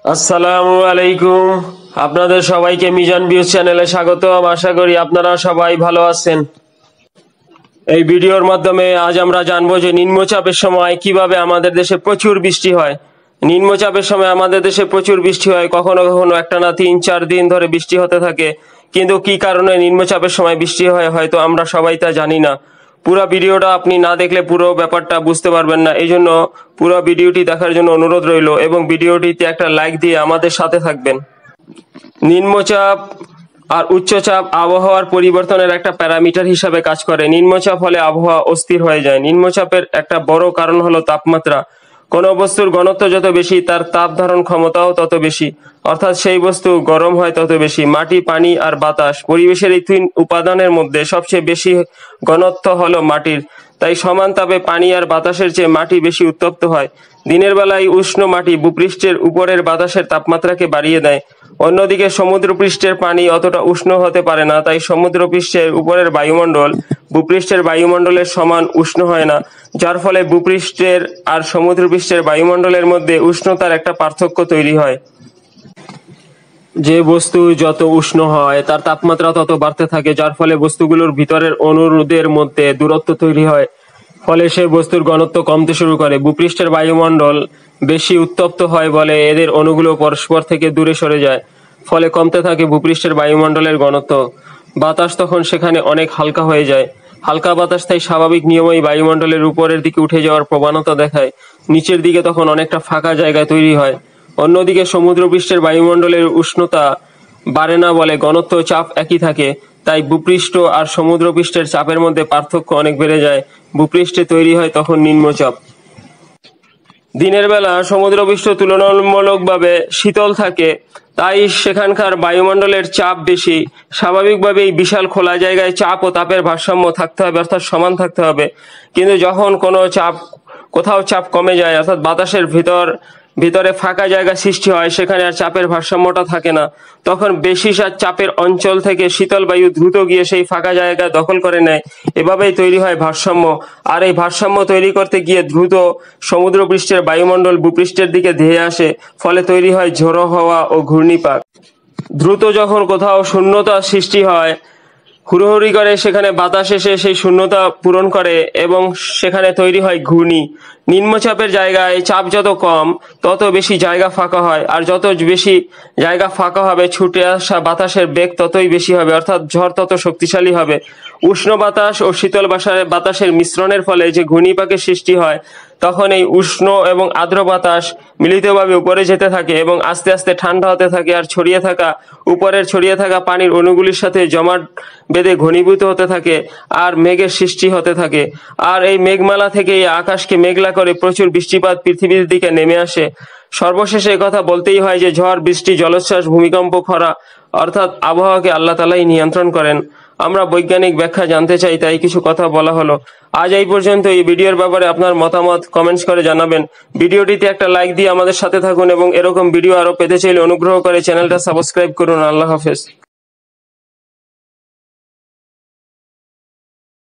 আসসালামু আলাইকুম। আপনাদের সবাইকে মিজান ভিউজ চ্যানেলে স্বাগতম। আশা করি আপনারা সবাই ভালো আছেন। এই ভিডিওর মাধ্যমে আজ আমরা জানবো যে নিম্নচাপের সময় কিভাবে আমাদের দেশে প্রচুর বৃষ্টি হয়। নিম্নচাপের সময় আমাদের দেশে প্রচুর বৃষ্টি হয়, কখনো কখনো একটানা 3-4 দিন ধরে বৃষ্টি হতে থাকে। কিন্তু কি কারণে নিম্নচাপের সময় বৃষ্টি হয় হয়তো আমরা সবাই তা জানি না। পুরো ভিডিওটা আপনি না দেখলে পুরো ব্যাপারটা বুঝতে পারবেন না। এই জন্য পুরো ভিডিওটি দেখার জন্য অনুরোধ রইল এবং ভিডিওটিতে একটা লাইক দিয়ে আমাদের সাথে থাকবেন। নিম্নচাপ আর উচ্চচাপ আবহাওয়ার পরিবর্তনের একটা প্যারামিটার হিসাবে কাজ করে। নিম্নচাপ হলে আবহাওয়া অস্থির হয়ে যায়। নিম্নচাপের একটা বড় কারণ হলো তাপমাত্রা। কোনো বস্তুর ঘনত্ব যত বেশি তার তাপ ধারণ ক্ষমতাও তত বেশি, অর্থাৎ সেই বস্তু গরম হয় তত বেশি। মাটি, পানি আর বাতাস পরিবেশের এই তিন উপাদানের মধ্যে সবচেয়ে বেশি ঘনত্ব হলো মাটির। তাই সমান তাপে পানি আর বাতাসের চেয়ে মাটি বেশি উত্তপ্ত হয়। দিনের বেলায় উষ্ণ মাটি ভূপৃষ্ঠের উপরের বাতাসের তাপমাত্রাকে বাড়িয়ে দেয়। অন্যদিকে সমুদ্রপৃষ্ঠের পানি অতটা উষ্ণ হতে পারে না, তাই সমুদ্রপৃষ্ঠের উপরের বায়ুমণ্ডল ভূপৃষ্ঠের বায়ুমণ্ডলের সমান উষ্ণ হয় না, যার ফলে ভূপৃষ্ঠের আর সমুদ্রপৃষ্ঠের বায়ুমণ্ডলের মধ্যে উষ্ণতার একটা পার্থক্য তৈরি হয়। যে বস্তু যত উষ্ণ হয় তার তাপমাত্রা তত বাড়তে থাকে, যার ফলে বস্তুগুলোর ভিতরের অণুদের মধ্যে দূরত্ব তৈরি হয়, ফলে সেই বস্তুর ঘনত্ব কমতে শুরু করে। ভূপৃষ্ঠের বায়ুমণ্ডল বেশি উত্তপ্ত হয় বলে এদের অণুগুলো পরস্পর থেকে দূরে সরে যায়, ফলে কমতে থাকে ভূপৃষ্ঠের বায়ুমণ্ডলের ঘনত্ব। বাতাস তখন সেখানে অনেক হালকা হয়ে যায়। হালকা বাতাস তাই স্বাভাবিক নিয়মেই বায়ুমণ্ডলের উপরের দিকে উঠে যাওয়ার প্রবণতা দেখায়। নিচের দিকে তখন অনেকটা ফাঁকা জায়গা তৈরি হয়। অন্যদিকে সমুদ্রপৃষ্ঠের বায়ুমণ্ডলের উষ্ণতা বাড়ে না বলে ঘনত্ব চাপ একই থাকে, তাই ভূপৃষ্ঠ আর সমুদ্রপৃষ্ঠের চাপের মধ্যে পার্থক্য অনেক বেড়ে যায়। ভূপৃষ্ঠে তৈরি হয় তখন নিম্নচাপ। দিনের বেলা সমুদ্রপৃষ্ঠ তুলনামূলকভাবে শীতল থাকে, তাই সেখানকার বায়ুমণ্ডলের চাপ বেশি। স্বাভাবিকভাবেই বিশাল খোলা জায়গায় চাপ ও তাপের ভারসাম্য থাকতে হবে, অর্থাৎ সমান থাকতে হবে। কিন্তু যখন কোথাও চাপ কমে যায়, অর্থাৎ বাতাসের ভিতরে ফাঁকা জায়গা সৃষ্টি হয়, সেখানে আর চাপের ভারসাম্যটা থাকে না। তখন বেশি চাপের অঞ্চল থেকে শীতল বায়ু দ্রুত গিয়ে সেই ফাঁকা জায়গা দখল করে নেয়। এভাবেই তৈরি হয় ভারসাম্য। আর এই ভারসাম্য তৈরি করতে গিয়ে দ্রুত সমুদ্রপৃষ্ঠের বায়ুমণ্ডল ভূপৃষ্ঠের দিকে ধেয়ে আসে, ফলে তৈরি হয় ঝোড়ো হাওয়া ও ঘূর্ণিপাক। দ্রুত যখন কোথাও শূন্যতা সৃষ্টি হয়, হুড়োহুড়ি করে সেখানে বাতাস এসে সেই শূন্যতা পূরণ করে এবং সেখানে তৈরি হয় ঘূর্ণি। নিম্নচাপের জায়গায় চাপ যত কম তত বেশি জায়গা ফাঁকা হয়, আর যত বেশি জায়গা ফাঁকা হবে ছুটে আসা বাতাসের বেগ ততই বেশি হবে, অর্থাৎ ঝড় তত শক্তিশালী হবে। উষ্ণ বাতাস ও শীতল বাতাসের মিশ্রণের ফলে যে ঘূর্ণিপাকের সৃষ্টি হয়, তখন এই উষ্ণ এবং আর্দ্র বাতাস মিলিতভাবে উপরে যেতে থাকে এবং আস্তে আস্তে ঠান্ডা হতে থাকে, আর ছড়িয়ে থাকা পানির অণুগুলির সাথে জমাট বেঁধে ঘনীভূত হতে থাকে আর মেঘের সৃষ্টি হতে থাকে। আর এই মেঘমালা থেকে এই আকাশকে মেঘলা করে প্রচুর বৃষ্টিপাত পৃথিবীর দিকে নেমে আসে। সর্বশেষে কথা বলতেই হয় যে ঝড়, বৃষ্টি, জলোচ্ছ্বাস, ভূমিকম্প, খরা, অর্থাৎ আবহাওয়াকে আল্লাহ তাআলাই নিয়ন্ত্রণ করেন। আমরা বৈজ্ঞানিক ব্যাখ্যা জানতে চাই, তাই কিছু কথা বলা হলো। আজ এই পর্যন্ত। এই ভিডিওর ব্যাপারে আপনার মতামত কমেন্টস করে জানাবেন। ভিডিওটিতে একটা লাইক দিয়ে আমাদের সাথে থাকুন এবং এরকম ভিডিও আরো পেতে চাইলে অনুগ্রহ করে চ্যানেলটা সাবস্ক্রাইব করুন। আল্লাহ হাফেজ।